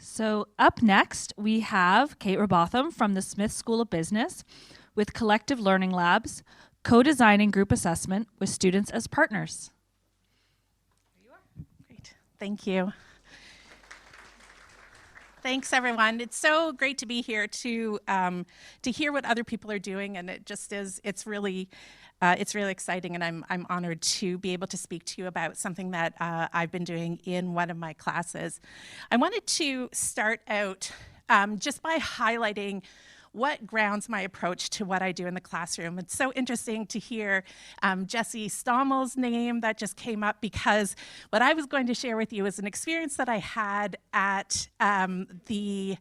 So up next, we have Kate Rowbotham from the Smith School of Business with Collective Learning Labs, co-designing group assessment with students as partners. There you are. Great. Thank you. Thanks, everyone. It's so great to be here to hear what other people are doing, and it's really exciting, and I'm honored to be able to speak to you about something that I've been doing in one of my classes. I wanted to start out just by highlighting what grounds my approach to what I do in the classroom. It's so interesting to hear Jessie Stommel's name that just came up, because what I was going to share with you is an experience that I had at the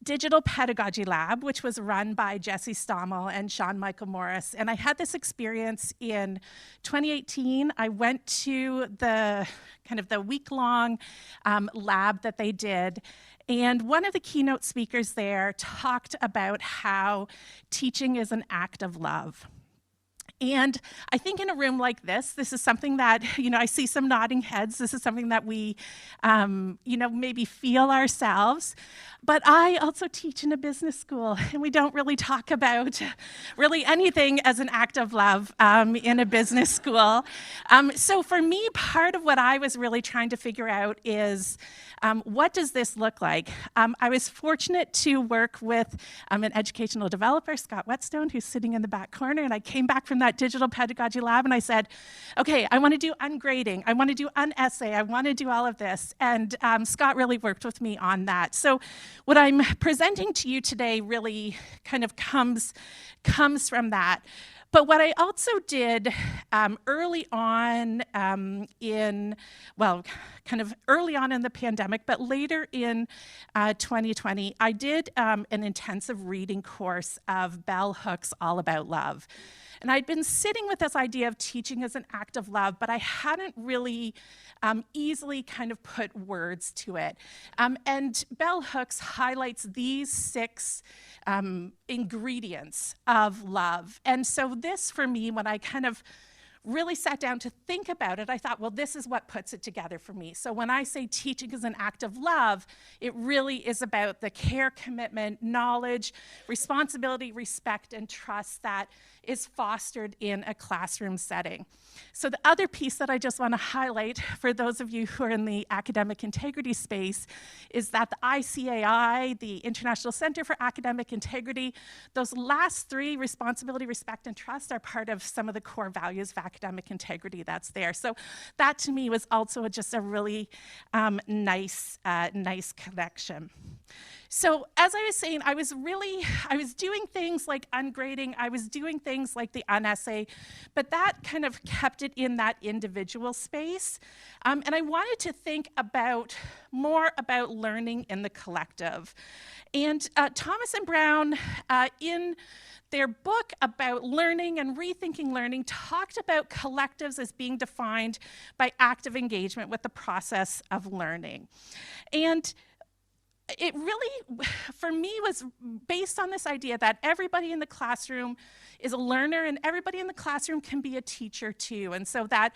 Digital Pedagogy Lab, which was run by Jessie Stommel and Sean Michael Morris. And I had this experience in 2018. I went to the week-long lab that they did. And one of the keynote speakers there talked about how teaching is an act of love. And I think in a room like this is something that, I see some nodding heads. This is something that we, maybe feel ourselves. But I also teach in a business school, and we don't really talk about really anything as an act of love in a business school. So for me, part of what I was really trying to figure out is, what does this look like? I was fortunate to work with an educational developer, Scott Whetstone, who's sitting in the back corner, and I came back from that Digital Pedagogy Lab and I said, okay, I want to do ungrading, I want to do unessay, I want to do all of this, and Scott really worked with me on that. So what I'm presenting to you today really kind of comes from that. But what I also did early on early on in the pandemic, but later in 2020, I did an intensive reading course of Bell Hook's All About Love. And I'd been sitting with this idea of teaching as an act of love, but I hadn't really easily kind of put words to it. And Bell Hooks highlights these 6 ingredients of love. And so this, for me, when I kind of really sat down to think about it, I thought, well, this is what puts it together for me. So when I say teaching is an act of love, it really is about the care, commitment, knowledge, responsibility, respect, and trust that is fostered in a classroom setting. So the other piece that I just want to highlight for those of you who are in the academic integrity space is that the ICAI, the International Center for Academic Integrity, those last 3, responsibility, respect, and trust, are part of some of the core values of academic integrity that's there. So that to me was also just a really nice connection. So as I was saying, I was doing things like ungrading, I was doing things like the unessay, but that kind of kept it in that individual space. And I wanted to think more about learning in the collective. And Thomas and Brown, in their book about learning and rethinking learning, talked about collectives as being defined by active engagement with the process of learning. And it really, for me, was based on this idea that everybody in the classroom is a learner and everybody in the classroom can be a teacher too. And so that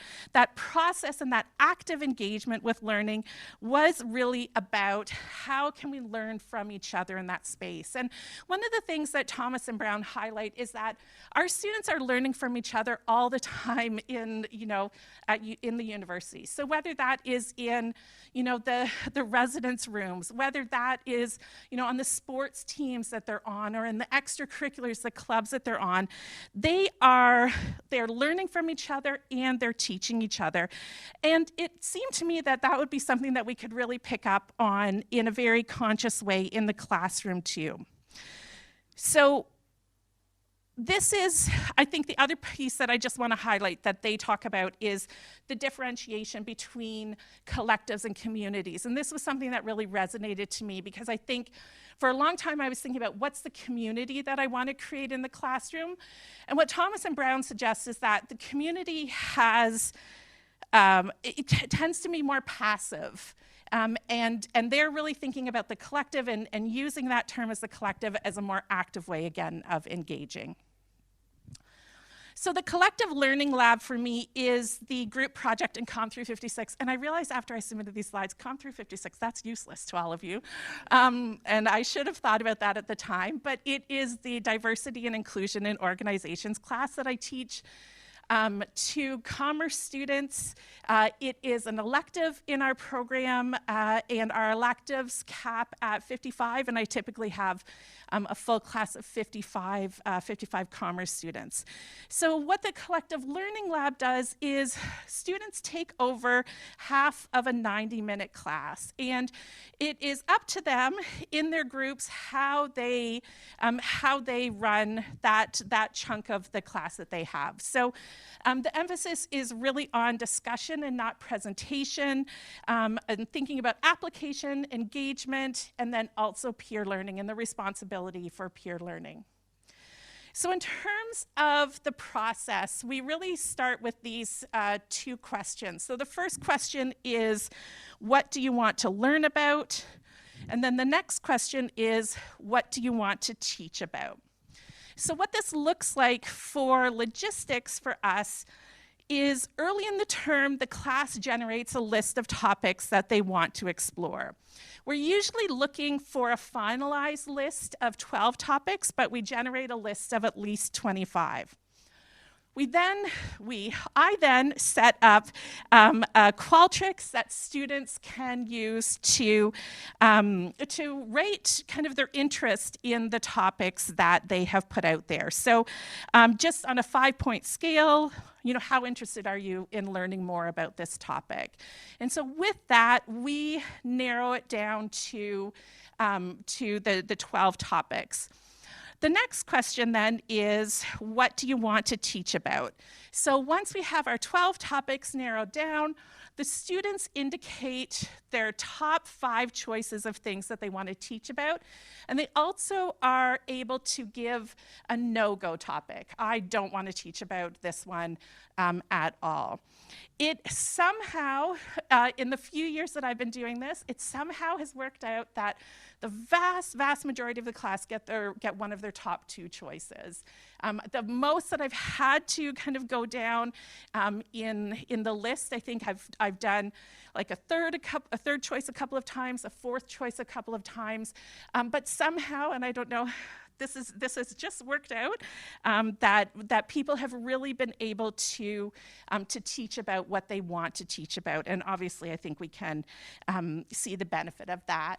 process and that active engagement with learning was really about how can we learn from each other in that space. And one of the things that Thomas and Brown highlight is that our students are learning from each other all the time in the university. So whether that is in the residence rooms, whether that is on the sports teams that they're on, or in the extracurriculars, the clubs that they're on, they're learning from each other and they're teaching each other. And it seemed to me that would be something that we could really pick up on in a very conscious way in the classroom too. So this is, I think, the other piece that I just want to highlight that they talk about is the differentiation between collectives and communities. And this was something that really resonated to me, because I think for a long time I was thinking about what's the community that I want to create in the classroom. And what Thomas and Brown suggests is that the community has, it tends to be more passive. And they're really thinking about the collective and using that term as the collective as a more active way, again, of engaging. So the collective learning lab for me is the group project in Com through 56. And I realized after I submitted these slides, Com through 56, that's useless to all of you. And I should have thought about that at the time, but it is the diversity and inclusion in organizations class that I teach to commerce students. It is an elective in our program, and our electives cap at 55, and I typically have a full class of 55 commerce students. So what the Collective Learning Lab does is students take over half of a 90-minute class, and it is up to them in their groups how they run that chunk of the class that they have. So the emphasis is really on discussion and not presentation, and thinking about application, engagement, and then also peer learning and the responsibility for peer learning. So in terms of the process, we really start with these two questions. So the first question is, what do you want to learn about? And then the next question is, what do you want to teach about? So what this looks like for logistics for us is early in the term, the class generates a list of topics that they want to explore. We're usually looking for a finalized list of 12 topics, but we generate a list of at least 25. I then set up Qualtrics that students can use to rate kind of their interest in the topics that they have put out there. So just on a 5-point scale, how interested are you in learning more about this topic? And so with that, we narrow it down to the 12 topics. The next question then is, what do you want to teach about? So once we have our 12 topics narrowed down, the students indicate their top 5 choices of things that they want to teach about, and they also are able to give a no-go topic. I don't want to teach about this one at all. It somehow, in the few years that I've been doing this, it somehow has worked out that the vast majority of the class get one of their top 2 choices. The most that I've had to kind of go down in the list, I think I've done like a third choice a couple of times, a 4th choice a couple of times, but somehow, and I don't know, this has just worked out, that people have really been able to teach about what they want to teach about, and obviously I think we can see the benefit of that.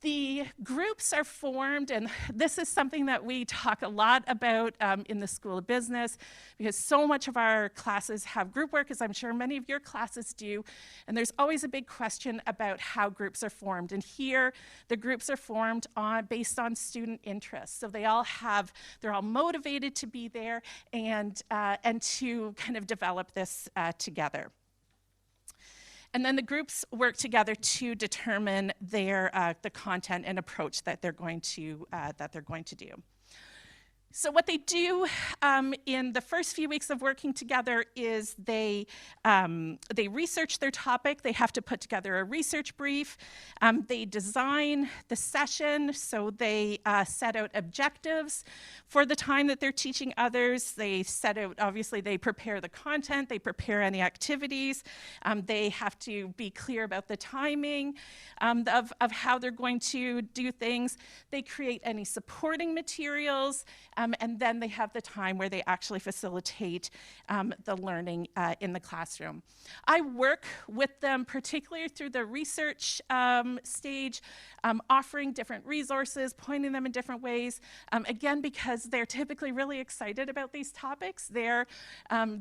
The groups are formed, and this is something that we talk a lot about in the School of Business, because so much of our classes have group work, as I'm sure many of your classes do, and there's always a big question about how groups are formed. And here, the groups are formed based on student interest. So they're all motivated to be there and to kind of develop this together. And then the groups work together to determine the content and approach that they're going to do. So what they do in the first few weeks of working together is they research their topic. They have to put together a research brief. They design the session, so they set out objectives for the time that they're teaching others. They set out, obviously, they prepare the content. They prepare any activities. They have to be clear about the timing of how they're going to do things. They create any supporting materials. And then they have the time where they actually facilitate the learning in the classroom. I work with them particularly through the research stage, offering different resources, pointing them in different ways. Again, because they're typically really excited about these topics, they're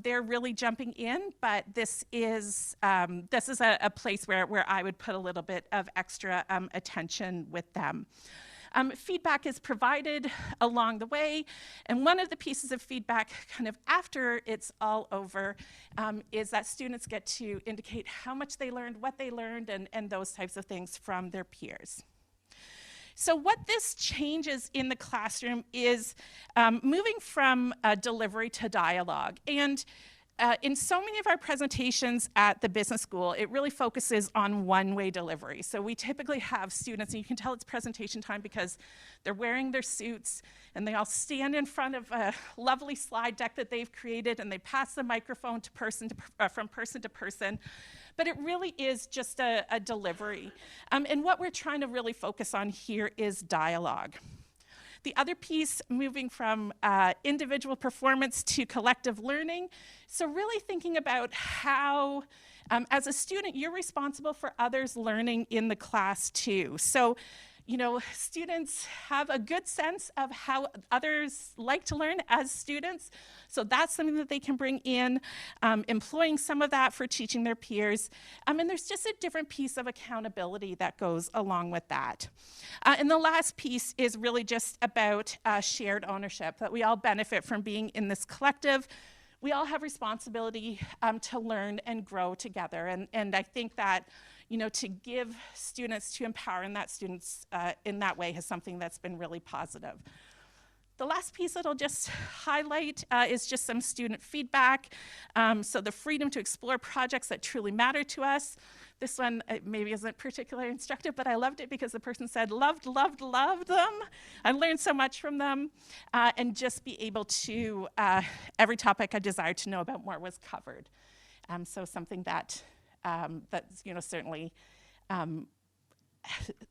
really jumping in. But this is a place where I would put a little bit of extra attention with them. Feedback is provided along the way, and one of the pieces of feedback kind of after it's all over is that students get to indicate how much they learned, what they learned, and those types of things from their peers. So what this changes in the classroom is moving from delivery to dialogue. And in so many of our presentations at the business school, it really focuses on one-way delivery. So we typically have students, and you can tell it's presentation time because they're wearing their suits and they all stand in front of a lovely slide deck that they've created, and they pass the microphone to from person to person. But it really is just a delivery. And what we're trying to really focus on here is dialogue. The other piece, moving from individual performance to collective learning. So really thinking about how, as a student, you're responsible for others learning in the class too. So, you know, students have a good sense of how others like to learn as students. So that's something that they can bring in, employing some of that for teaching their peers. And there's just a different piece of accountability that goes along with that. And the last piece is really just about shared ownership, that we all benefit from being in this collective. We all have responsibility to learn and grow together. And I think that, you know, to give students, to empower students in that way is something that's been really positive. The last piece that I'll just highlight is just some student feedback. So the freedom to explore projects that truly matter to us. This one maybe isn't particularly instructive, but I loved it because the person said, loved them. I learned so much from them. And just be able to, every topic I desired to know about more was covered. So something that, that's, you know, certainly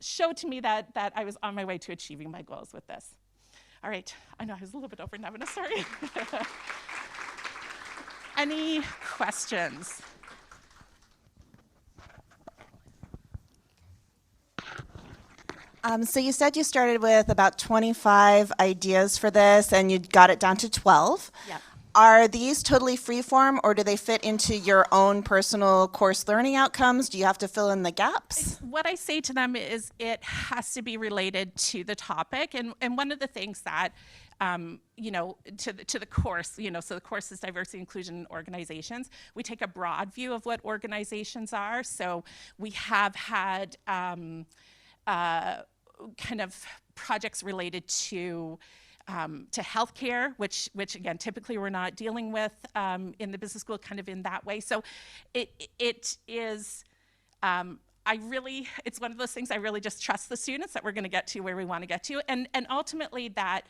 showed to me that I was on my way to achieving my goals with this. All right, I know I was a little bit over now, but sorry. Any questions? So you said you started with about 25 ideas for this and you got it down to 12. Yeah. Are these totally freeform, or do they fit into your own personal course learning outcomes? Do you have to fill in the gaps? What I say to them is it has to be related to the topic. And one of the things that, you know, to the course, you know, so the course is diversity, inclusion, and organizations. We take a broad view of what organizations are. So we have had kind of projects related to healthcare, which again, typically we're not dealing with in the business school, kind of in that way. So it is, it's one of those things I really just trust the students that we're going to get to where we want to get to, and ultimately that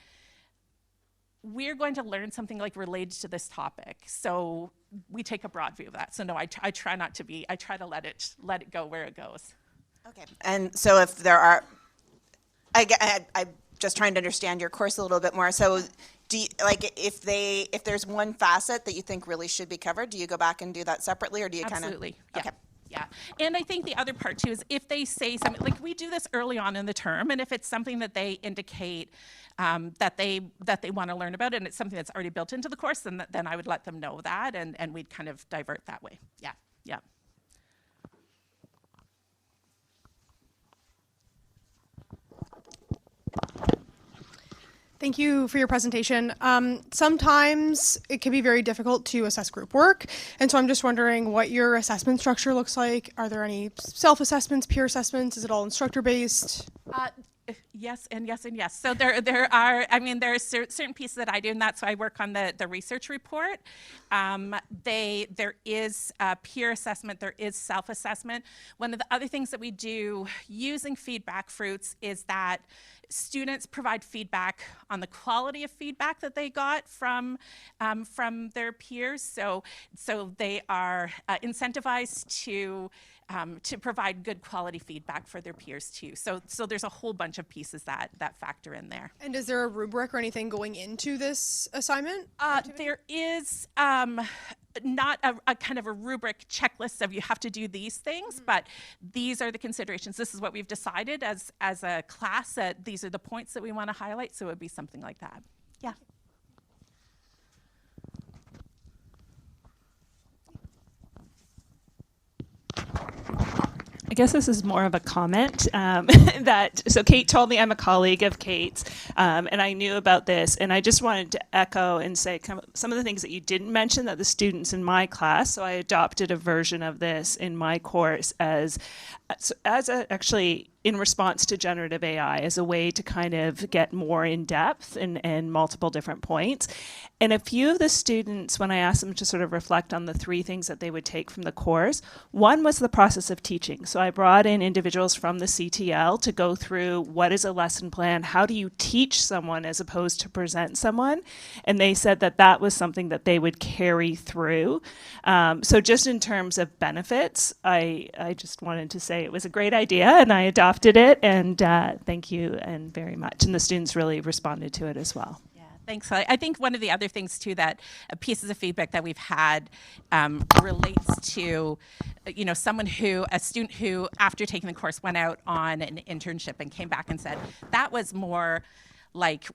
we're going to learn something like related to this topic. So we take a broad view of that. So no, I try not to be. I try to let it go where it goes. Okay. And so if there are, I'm just trying to understand your course a little bit more. So do you, like, if there's one facet that you think really should be covered, do you go back and do that separately, or do you kind of? Absolutely. Yeah. Okay. Yeah. And I think the other part too is if they say something, like we do this early on in the term, and if it's something that they indicate that they want to learn about, and it's something that's already built into the course, then I would let them know that, and we'd kind of divert that way. Yeah. Yeah. Thank you for your presentation. Sometimes it can be very difficult to assess group work, and so I'm just wondering what your assessment structure looks like. Are there any self-assessments, peer assessments? Is it all instructor-based? Yes and yes and yes. So there are certain pieces that I do, and that's why I work on the research report. There is peer assessment, there is self-assessment. One of the other things that we do using feedback fruits is that students provide feedback on the quality of feedback that they got from their peers. So they are incentivized to provide good quality feedback for their peers too. So there's a whole bunch of pieces that factor in there. And is there a rubric or anything going into this assignment? There is not a kind of a rubric checklist of you have to do these things, but these are the considerations. This is what we've decided as a class, that these are the points that we want to highlight, so it would be something like that. Yeah. I guess this is more of a comment so Kate told me I'm a colleague of Kate's, and I knew about this, and I just wanted to echo and say some of the things that you didn't mention that the students in my class, so I adopted a version of this in my course actually in response to generative AI as a way to kind of get more in depth and multiple different points. And a few of the students, when I asked them to sort of reflect on the 3 things that they would take from the course, one was the process of teaching. So I brought in individuals from the CTL to go through what is a lesson plan, how do you teach someone as opposed to present someone, and they said that that was something that they would carry through. So just in terms of benefits, I just wanted to say it was a great idea and I adopted it, and thank you and very much. And the students really responded to it as well. Thanks. I think one of the other things too that pieces of feedback that we've had relates to, a student who after taking the course went out on an internship and came back and said that was more like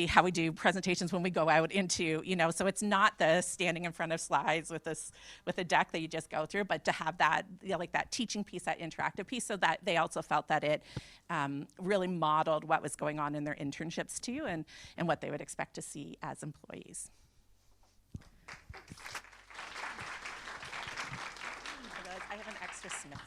how we do presentations when we go out into, so it's not the standing in front of slides with a deck that you just go through, but to have that, like that teaching piece, that interactive piece, so that they also felt that it really modeled what was going on in their internships too, and what they would expect to see as employees. I have an extra Smith.